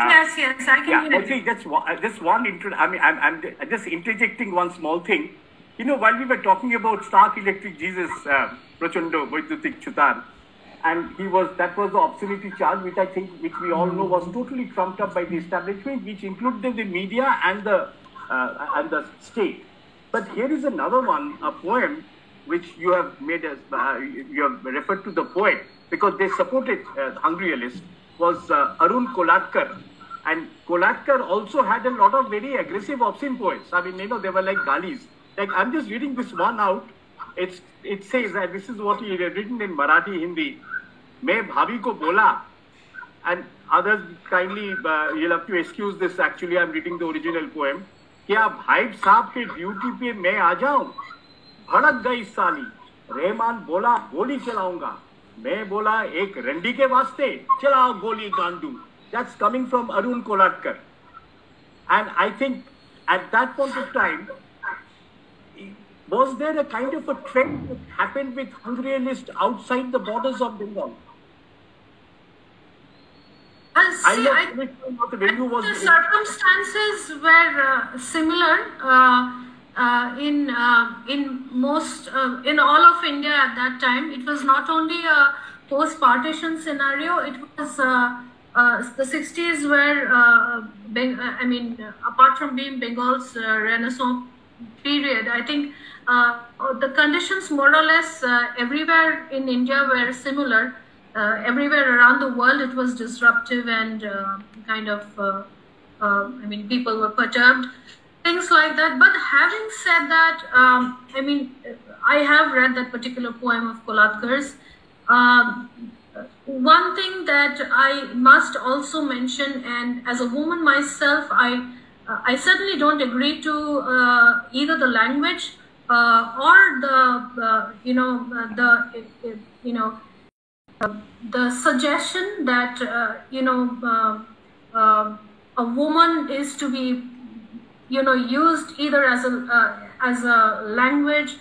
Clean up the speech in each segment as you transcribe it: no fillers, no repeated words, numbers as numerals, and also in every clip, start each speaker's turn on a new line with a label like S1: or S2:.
S1: Yes, yes, I can hear you.
S2: Just one intro. I mean, I'm just interjecting one small thing. You know, while we were talking about Stark Electric Jesus, Prachondo, Vaidyatik Chutar, and that was the obscenity charge, which we all know was totally trumped up by the establishment, which included the media and the state. But here is another one, a poem which you have made as you have referred to the poet because they supported Hungryalist, was Arun Kolatkar. And Kolatkar also had a lot of very aggressive obscene poets. I mean, you know, they were like galis. Like, I'm just reading this one out. It says that this is what he had written in Marathi, Hindi. मैं भाभी को बोला, and others kindly you'll have to excuse this. Actually, I'm reading the original poem. क्या भाई साहब के duty पे मैं आ जाऊं? भड़क गई साली. रहमान बोला गोली चलाऊंगा. मैं बोला एक रंडी के वास्ते चलाओ गोली गांडू. That's coming from Arun Kolatkar. And I think at that point of time, was there a kind of a trend that happened with Hungryalist outside the borders of Bengal?
S1: The circumstances were similar in all of India at that time. It was not only a post-partition scenario. It was the 60s were, apart from being Bengal's Renaissance period, I think the conditions more or less everywhere in India were similar. Everywhere around the world it was disruptive and people were perturbed, things like that. But having said that, I have read that particular poem of Kolatkar's. One thing that I must also mention, and as a woman myself, I certainly don't agree to either the language or the suggestion that a woman is to be used either as a language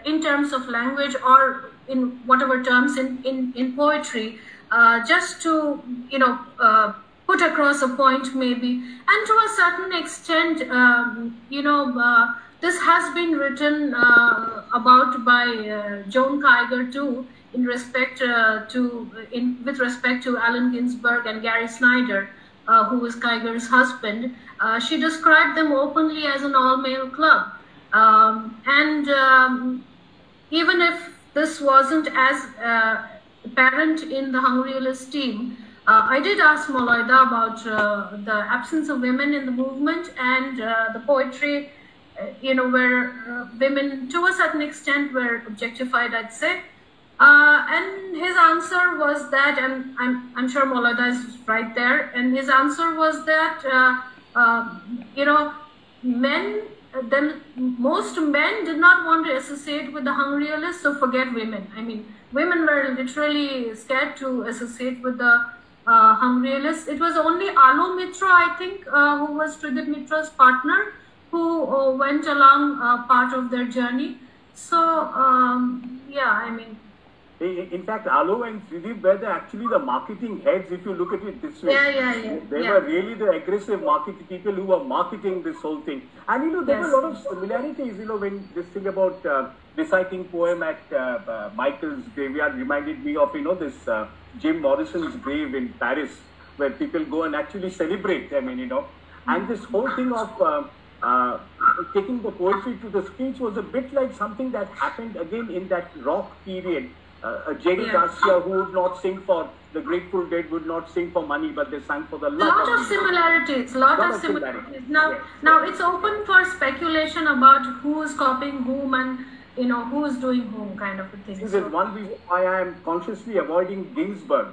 S1: in terms of language or in whatever terms in poetry, just to put across a point maybe, and to a certain extent this has been written about by Joan Kiger too, with respect to Allen Ginsberg and Gary Snyder, who was Kiger's husband. She described them openly as an all-male club, even if this wasn't as apparent in the Hungryalist team, I did ask Maloida about the absence of women in the movement and the poetry, where women to a certain extent were objectified, I'd say. And his answer was that, and I'm sure Maloida is right there, and his answer was that, most men did not want to associate with the Hungryalists, so forget women. I mean, women were literally scared to associate with the Hungryalists. It was only Alo Mitra, I think, who was Tridip Mitra's partner, who went along part of their journey. So,
S2: In fact, Alo and Tridip were actually the marketing heads, if you look at it this way. They were really the aggressive marketing people who were marketing this whole thing. And, there were a lot of similarities, when this thing about reciting poem at Michael's graveyard reminded me of, this Jim Morrison's grave in Paris, where people go and actually celebrate, and this whole thing of taking the poetry to the streets was a bit like something that happened again in that rock period. Jerry Garcia, who would not sing for the Grateful Dead, would not sing for money, but they sang for the love.
S1: Lot of similarities. Now it's open for speculation about who is copying whom and who is doing whom, kind of a thing.
S2: This is one reason why I am consciously avoiding Ginsberg,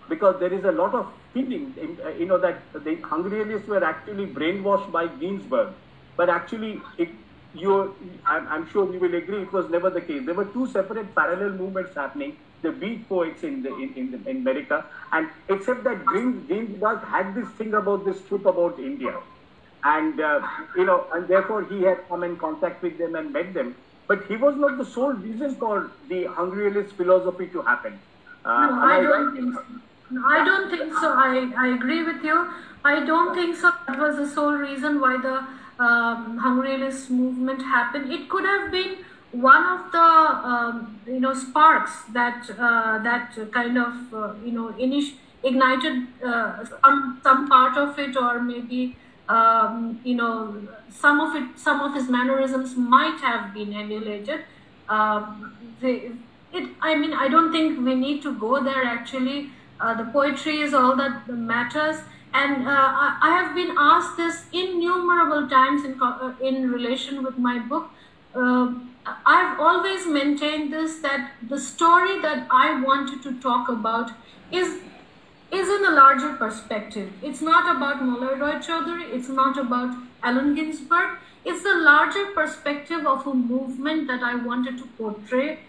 S2: because there is a lot of feeling, that the Hungryalists were actually brainwashed by Ginsberg, but actually I'm sure you will agree it was never the case. There were two separate parallel movements happening, the beat poets in America, and except that Ginsberg had this thing about this trip about India, and and therefore he had come in contact with them and met them, but he was not the sole reason for the Hungryalist philosophy to happen.
S1: No, I don't think so. No, I don't think so. I agree with you. I don't think so. That was the sole reason why the Hungryalist movement happened. It could have been one of the sparks that that kind of ignited some part of it, or maybe some of his mannerisms might have been emulated. They, I mean, I don't think we need to go there actually. The poetry is all that matters. And I have been asked this innumerable times in relation with my book. I've always maintained this, that the story that I wanted to talk about is in a larger perspective. It's not about Malay Roychoudhury, it's not about Allen Ginsberg. It's the larger perspective of a movement that I wanted to portray,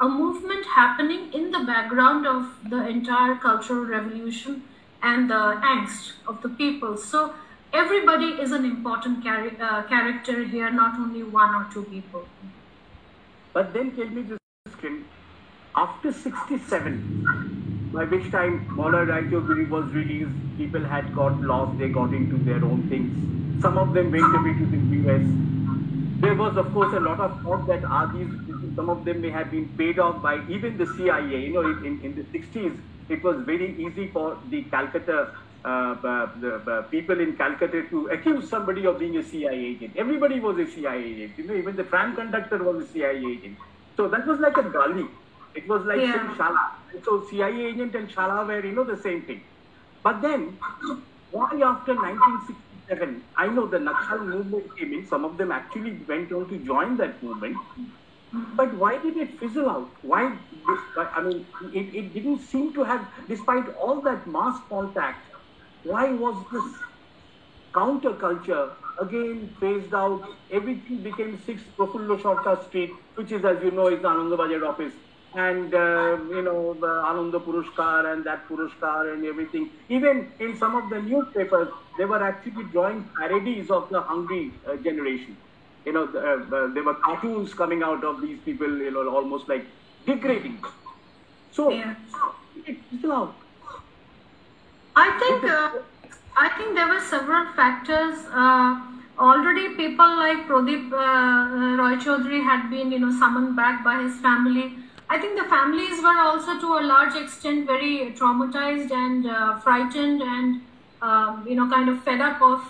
S1: a movement happening in the background of the entire cultural revolution and the angst of the people. So everybody is an important character here, not only one or two people.
S2: But then tell me this, after 67, by which time Malay Roychoudhury was released, people had got lost, they got into their own things. Some of them went away to the US. There was, of course, a lot of thought that some of them may have been paid off by even the CIA. You know, in the 60s, it was very easy for the Calcutta, the people in Calcutta to accuse somebody of being a CIA agent. Everybody was a CIA agent. You know, even the tram conductor was a CIA agent. So that was like a gully. It was like saying Shala. So CIA agent and Shala were, the same thing. But then, why after 1967, I know the Naxal movement came in, some of them actually went on to join that movement. But why did it fizzle out? Why? I mean, it didn't seem to have, despite all that mass contact, why was this counterculture again phased out? Everything became 6 Prafullo Sarkar Street, which is, as you know, is the Anandabajar office. And, the Ananda Purushkar and that Purushkar and everything. Even in some of the newspapers, they were actually drawing parodies of the hungry generation. There were cartoons coming out of these people, almost like degrading. So, it's out.
S1: I think there were several factors. Already people like Pradeep Roychoudhury had been, summoned back by his family. I think the families were also to a large extent very traumatized and frightened and, kind of fed up of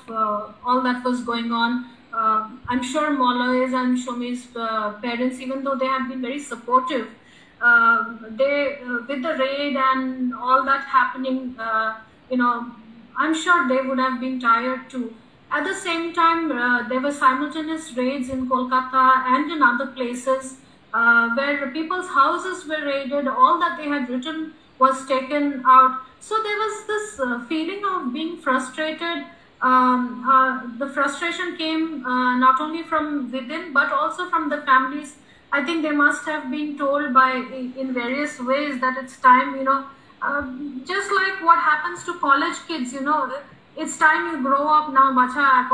S1: all that was going on. I'm sure Malay's and Shumi's parents, even though they have been very supportive, with the raid and all that happening, I'm sure they would have been tired too. At the same time, there were simultaneous raids in Kolkata and in other places where people's houses were raided, all that they had written was taken out. So there was this feeling of being frustrated. The frustration came not only from within, but also from the families. I think they must have been told in various ways that it's time, just like what happens to college kids, it's time you grow up now, bacha,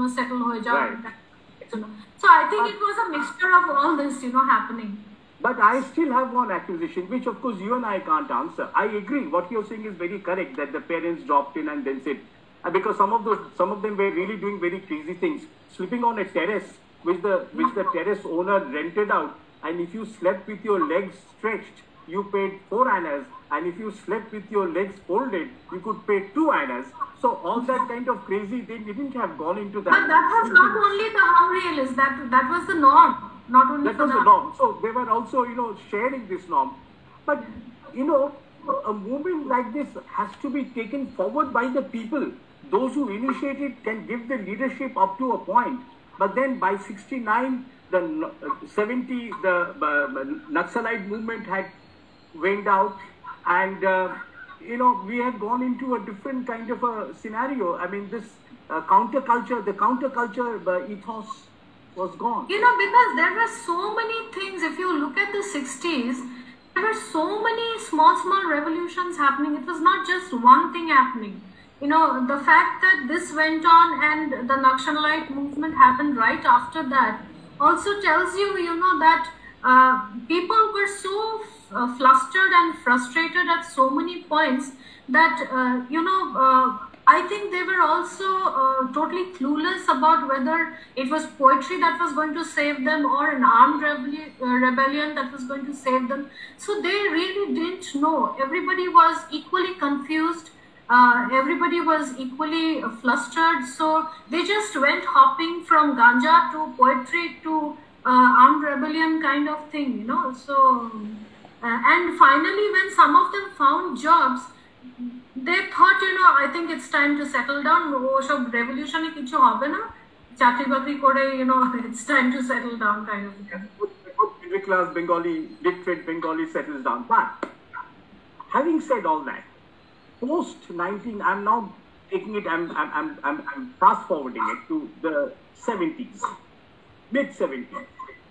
S1: settle ho jao. Right. So I think it was a mixture of all this, happening.
S2: But I still have one accusation, which of course you and I can't answer. I agree. What you're saying is very correct, that the parents dropped in and then said, because some of them were really doing very crazy things, sleeping on a terrace, which the terrace owner rented out, and if you slept with your legs stretched, you paid 4 annas, and if you slept with your legs folded, you could pay 2 annas. So all that kind of crazy, they didn't have gone into that.
S1: But that was not only the Hungryalist, that was the norm. Not only
S2: that was the norm. So they were also, sharing this norm. But, a movement like this has to be taken forward by the people. Those who initiate it can give the leadership up to a point. But then by 69, the 70, the Naxalite movement had waned out, and we had gone into a different kind of a scenario. I mean, this the counterculture ethos was gone.
S1: Because there were so many things. If you look at the 60s, there were so many small revolutions happening. It was not just one thing happening. The fact that this went on and the Naxalite movement happened right after that also tells you, that people were so flustered and frustrated at so many points that, I think they were also totally clueless about whether it was poetry that was going to save them or an armed rebellion that was going to save them. So they really didn't know. Everybody was equally confused. Everybody was equally flustered. So they just went hopping from ganja to poetry to armed rebellion kind of thing, So, and finally, when some of them found jobs, they thought, I think it's time to settle down. Revolution kichu hobe na. Chakri bakri kore, it's time to settle down kind of thing.
S2: Middle class Bengali, literate Bengali settles down. But having said all that, post 19, I'm now taking it. I'm fast forwarding it to the 70s, mid 70s.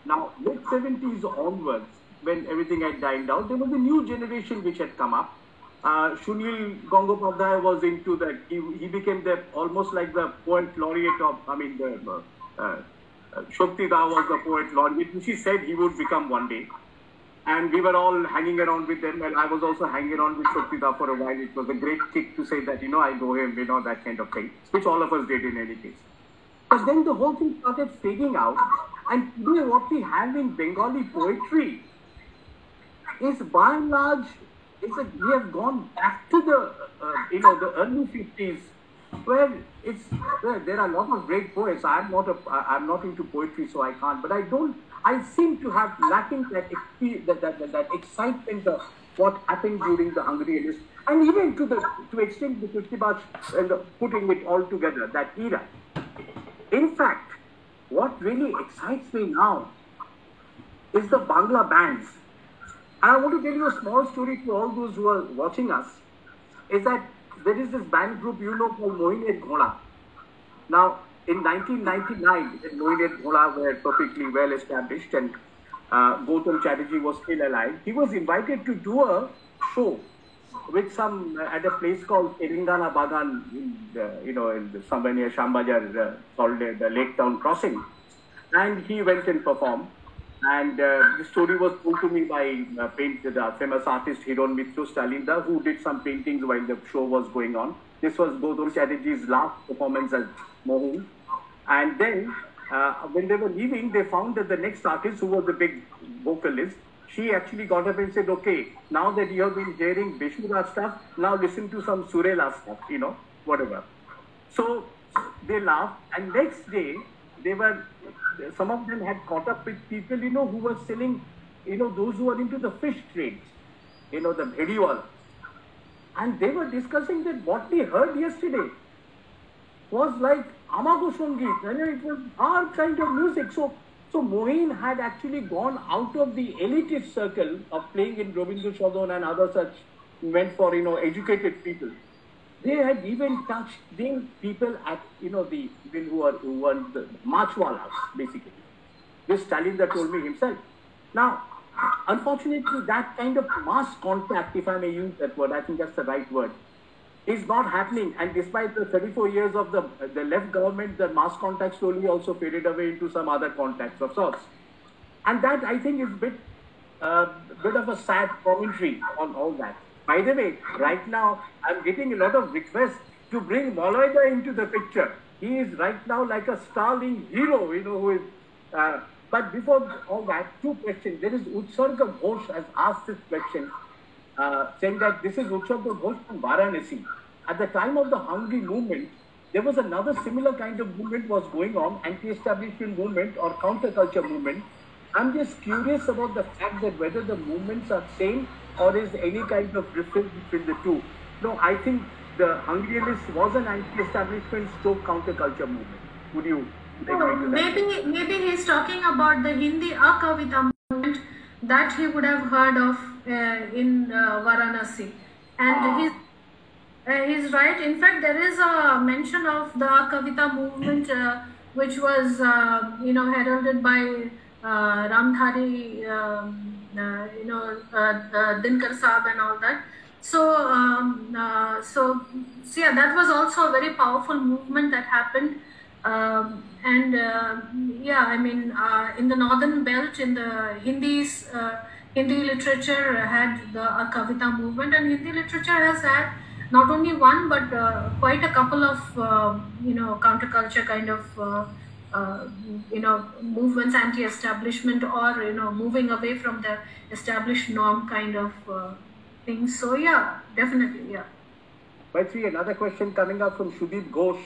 S2: Now, mid 70s onwards, when everything had died down, there was a new generation which had come up. Sunil Gangopadhyay was into that. He became almost like the poet laureate of, Shaktida was the poet laureate, which he said he would become one day. And we were all hanging around with them. And I was also hanging around with Shaktida for a while. It was a great kick to say that, I know him, that kind of thing, which all of us did in any case. But then the whole thing started fading out. And today what we have in Bengali poetry is by and large, we have gone back to the early 50s, where there are a lot of great poets. I'm not into poetry, so I can't. But I seem to have lacking that excitement of what happened during the Hungryalist, and even to extend the Kutibaj and putting it all together, that era. In fact, what really excites me now is the Bangla bands. And I want to tell you a small story to all those who are watching us, is that there is this band group called Mohin Ghoda. Now, in 1999, Mohin Ghoda were perfectly well established and Gautam Chatterjee was still alive. He was invited to do a show with at a place called Telangana Bagan, in somewhere near Shambhajar, called the Lake Town Crossing. And he went and performed. And the story was told to me by the famous artist Hiron Mitro Stalinda, who did some paintings while the show was going on. This was Gautam Chatterjee's last performance as Mohin. And then, when they were leaving, they found that the next artist, who was the big vocalist, she actually got up and said, okay, now that you have been hearing Beshmura stuff, now listen to some Surela stuff, whatever. So they laughed, and next day, some of them had caught up with people, who were selling, those who are into the fish trade, the bhediwal. And they were discussing that what we heard yesterday was like Amago Sangeet, and it was our kind of music. So Mohin had actually gone out of the elitist circle of playing in Rabindra Sadan and other such meant for, educated people. They had even touched the people at, the people who were the Machwalas, basically. This Stalinda told me himself. Now, unfortunately, that kind of mass contact, if I may use that word, I think that's the right word, is not happening. And despite the 34 years of the left government, the mass contact slowly also faded away into some other contacts of sorts. And that, I think, is a bit of a sad commentary on all that. By the way, right now, I'm getting a lot of requests to bring Malay into the picture. He is right now like a starling hero, who is... but before all that, two questions. There is Utsarga Ghosh has asked this question, saying that this is Utsarga Ghosh from Varanasi. At the time of the Hungry movement, there was another similar kind of movement was going on, anti-establishment movement or counterculture movement. I'm just curious about the fact that whether the movements are same or is any kind of difference between the two. No, I think the Hungryalist was an anti-establishment stroke counterculture movement. Would you agree to that?
S1: Maybe he's talking about the Hindi Akavita movement that he would have heard of in Varanasi. And he's right. In fact, there is a mention of the Akavita movement which was, heralded by Ramdhari, Dinkar Saab and all that. So yeah, that was also a very powerful movement that happened. Yeah, I mean, in the northern belt, in the Hindi literature had the Kavita movement, and Hindi literature has had not only one but quite a couple of counterculture kind of movements, anti-establishment, or moving away from the established norm kind of things. So yeah, definitely, yeah.
S2: Maitreyee, another question coming up from Sujit Ghosh.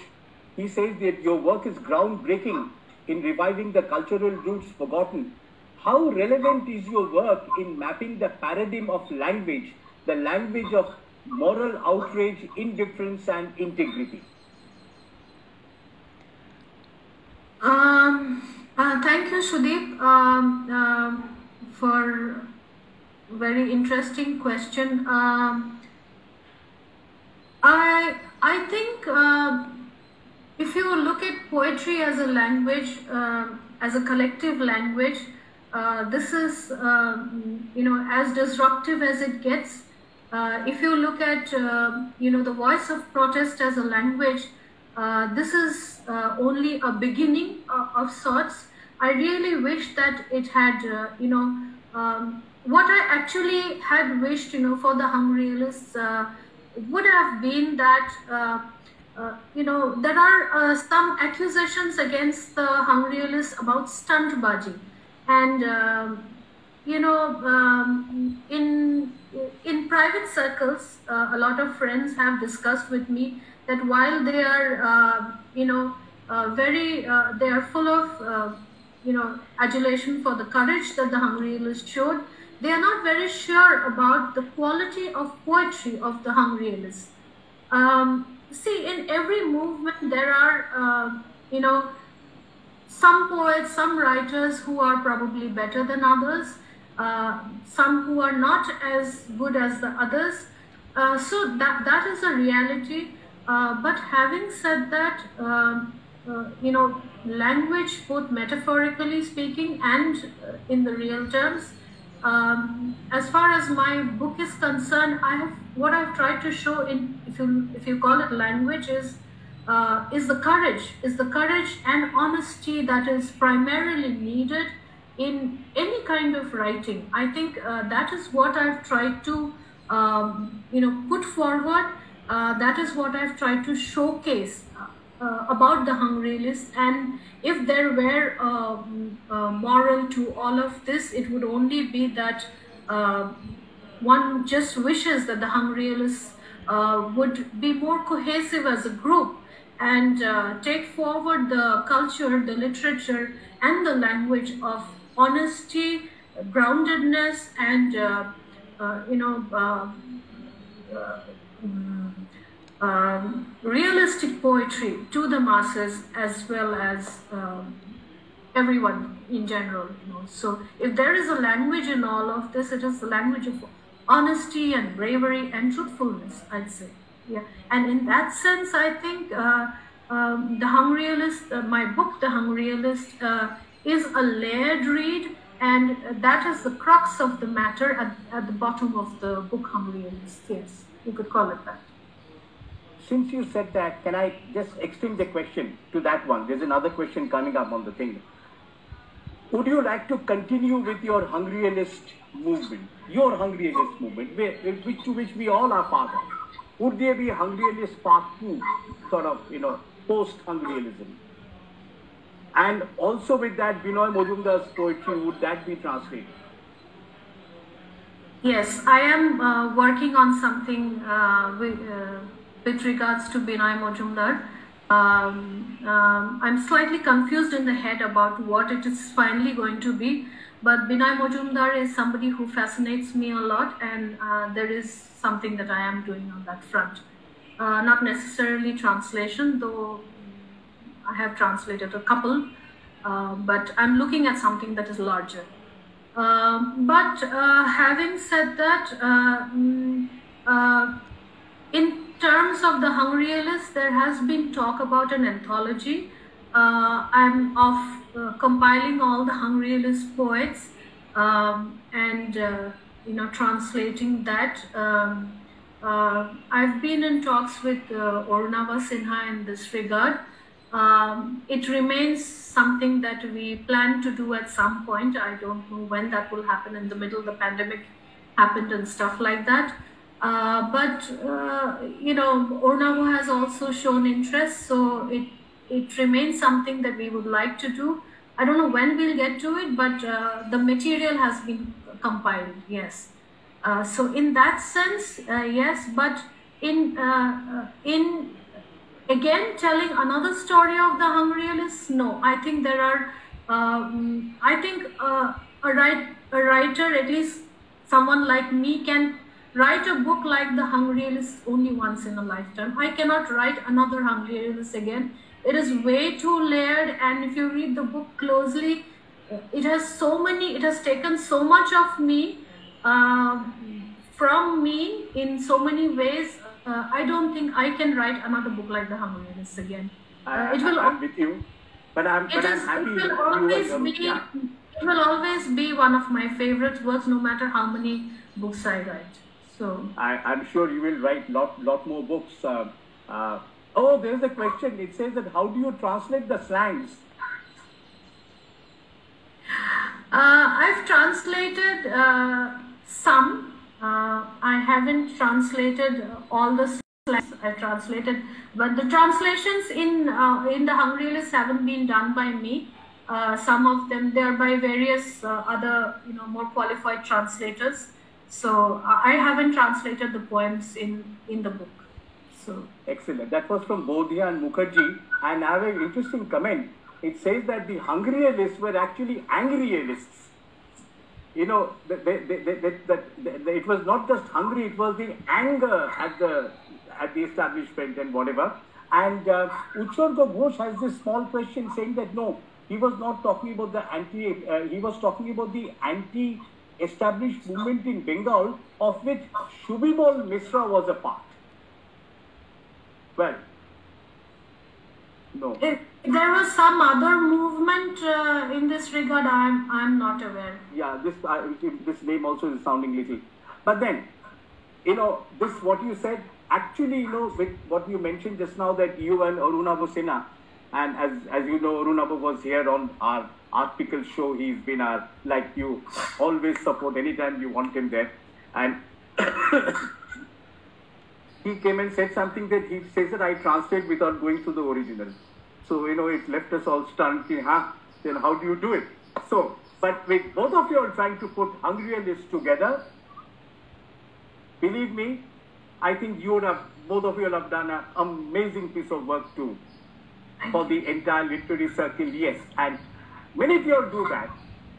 S2: He says that your work is groundbreaking in reviving the cultural roots forgotten. How relevant is your work in mapping the paradigm of language, the language of moral outrage, indifference, and integrity?
S1: Thank you, Sudeep, for very interesting question. I think if you look at poetry as a language, as a collective language, this is as disruptive as it gets. If you look at the voice of protest as a language, this is only a beginning of sorts. I really wish that it had what I actually had wished for the Hungryalists would have been that there are some accusations against the Hungryalists about stuntbaji, and in private circles, a lot of friends have discussed with me that while they are they are full of adulation for the courage that the Hungryalists showed, they are not very sure about the quality of poetry of the Hungryalists. See, in every movement there are some poets, some writers who are probably better than others, some who are not as good as the others. So that is a reality. But having said that, language, both metaphorically speaking and in the real terms, as far as my book is concerned, what I've tried to show in, if you call it language, is the courage and honesty that is primarily needed in any kind of writing. I think that is what I've tried to put forward. That is what I've tried to showcase about the Hungryalist. And if there were a moral to all of this, it would only be that one just wishes that the Hungryalists would be more cohesive as a group and take forward the culture, the literature, and the language of honesty, groundedness, and realistic poetry to the masses, as well as everyone in general. So if there is a language in all of this, it is the language of honesty and bravery and truthfulness, I'd say. Yeah, and in that sense, I think the Hungryalist, my book, The Hungryalist, is a layered read, and that is the crux of the matter at the bottom of the book, Hungryalist. Yes, you could call it that.
S2: Since you said that, can I just extend the question to that one? There's another question coming up on the thing. Would you like to continue with your Hungryalist movement, to which we all are part of? Would there be Hungryalist Part 2, sort of, post-Hungryalism? And also with that, Binoy Majumdar's poetry, would that be translated?
S1: Yes, I am working on something with regards to Binoy Majumdar. I'm slightly confused in the head about what it is finally going to be, but Binoy Majumdar is somebody who fascinates me a lot, and there is something that I am doing on that front. Not necessarily translation, though I have translated a couple, but I'm looking at something that is larger. But having said that, in terms of the Hungryalist, there has been talk about an anthology. I'm compiling all the Hungryalist poets and translating that. I've been in talks with Orunava Sinha in this regard. It remains something that we plan to do at some point. I don't know when that will happen. In the middle of the pandemic happened and stuff like that. But Ornavo has also shown interest, so it remains something that we would like to do. I don't know when we'll get to it, but the material has been compiled, yes. So in that sense, yes, but in again telling another story of the Hungryalist, no. I think there are, I think a writer, at least someone like me, can write a book like the Hungryalist only once in a lifetime. I cannot write another Hungryalist again. It is way too layered, and if you read the book closely, it has taken so much of me, from me in so many ways. I don't think I can write another book like the Hungryalist again.
S2: I'm with you, but I'm happy.
S1: It will always be one of my favorite works, no matter how many books I write. So
S2: I'm sure you will write lot more books. Oh, there's a question. It says that how do you translate the slangs?
S1: I've translated some. I haven't translated all the slangs I've translated, but the translations in the Hungryalist haven't been done by me. Some of them, they are by various other more qualified translators. So I haven't translated the poems in the book. So
S2: excellent. That was from Bodhya and Mukherjee, and I have an interesting comment. It says that the Hungryalists were actually Angryalists. It was not just hungry; it was the anger at the establishment and whatever. And Uchorgo Ghosh has this small question saying that no, he was not talking about the he was talking about the anti-established movement in Bengal, of which Shubhibol Misra was a part. Well, no.
S1: If there was some other movement in this regard, I'm not aware.
S2: Yeah, this name also is sounding little. But then, this what you said, actually, with what you mentioned just now, that you and Arunabha Sinha, and as you know, Arunabha was here on our Art Pickle show. He's been like you, always support anytime you want him there. And he came and said something that he says that I translate without going through the original. So, it left us all stunned. Then how do you do it? So, but with both of you all trying to put Hungryalist together, believe me, I think both of you have done an amazing piece of work too. For the entire literary circle, yes. And minute you all do that,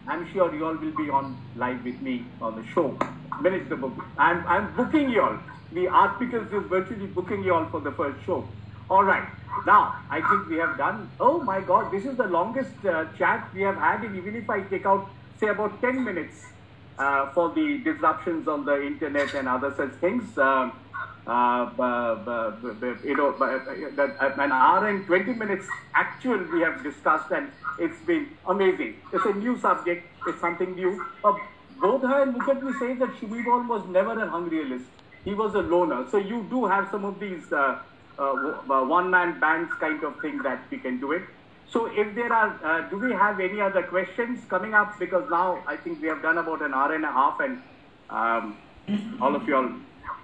S2: I'm sure you all will be on live with me on the show. Minute the book. I'm booking you all. The Art Pickles is virtually booking you all for the first show. All right. Now, I think we have done, oh my God, this is the longest chat we have had. And even if I take out, say, about 10 minutes for the disruptions on the internet and other such things, an hour and 20 minutes actual we have discussed, and it's been amazing. It's a new subject. It's something new. Bodha and Mukherjee say that Shubhibol was never a Hungryalist. He was a loner. So you do have some of these one-man bands kind of thing that we can do it. So if there are, do we have any other questions coming up? Because now I think we have done about an hour and a half, and all of you all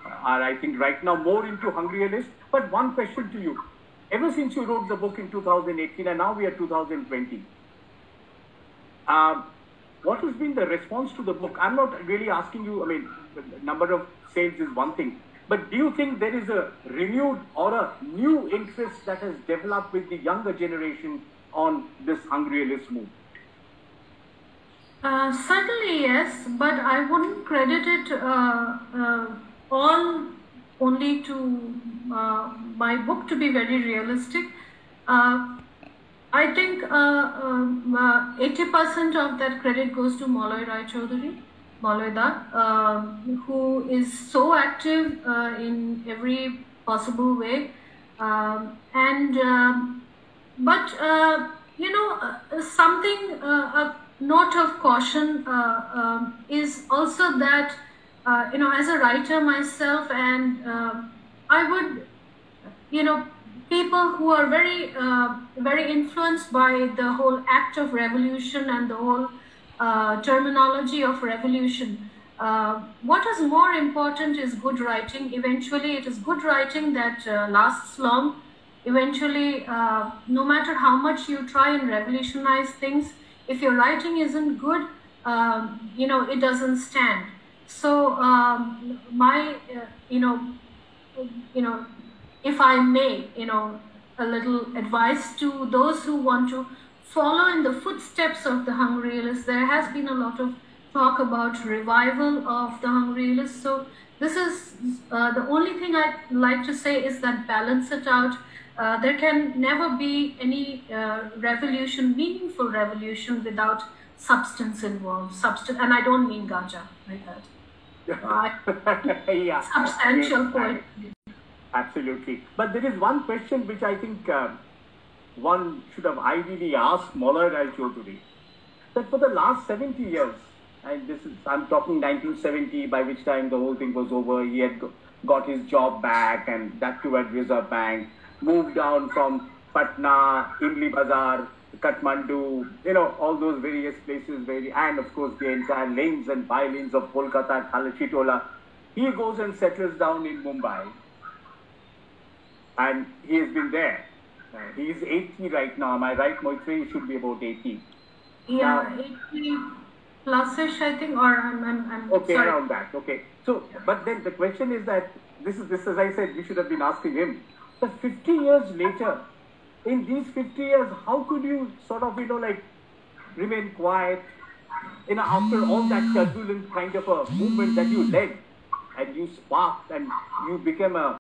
S2: are, I think, right now more into Hungryalist. But one question to you. Ever since you wrote the book in 2018 and now we are 2020, what has been the response to the book? I'm not really asking you, the number of sales is one thing. But do you think there is a renewed or a new interest that has developed with the younger generation on this Hungryalist movement?
S1: Certainly yes, but I wouldn't credit it all only to my book, to be very realistic. I think 80% of that credit goes to Malay Roychoudhury, who is so active in every possible way. Something, a note of caution is also that, as a writer myself, and I would, people who are very influenced by the whole act of revolution and the whole terminology of revolution. What is more important is good writing. Eventually, it is good writing that lasts long. Eventually, no matter how much you try and revolutionize things, if your writing isn't good, it doesn't stand. So, my, if I may, a little advice to those who want to follow in the footsteps of the Hungryalist. There has been a lot of talk about revival of the Hungryalist. So this is the only thing I'd like to say is that balance it out. There can never be any revolution, meaningful revolution, without substance involved. And I don't mean gaja like that.
S2: Yeah.
S1: Substantial point.
S2: Absolutely. But there is one question which I think one should have ideally asked Malay Roychoudhury. That for the last 70 years, and I'm talking 1970, by which time the whole thing was over, he had got his job back, and that too at Reserve Bank, moved down from Patna, Imli Bazar, Kathmandu, all those various places, and of course the entire lanes and by-lanes of Kolkata, Khalachitola. He goes and settles down in Mumbai. And he has been there. He is 80 right now. Am I right, Maitreyee? He should be about 80.
S1: Yeah, 80 plus-ish, I think, or I'm
S2: okay,
S1: sorry.
S2: Around that. Okay. So, but then the question is that, this as I said, we should have been asking him, that 50 years later, in these 50 years, how could you sort of, remain quiet, after all that turbulent kind of a movement that you led, and you sparked, and you became a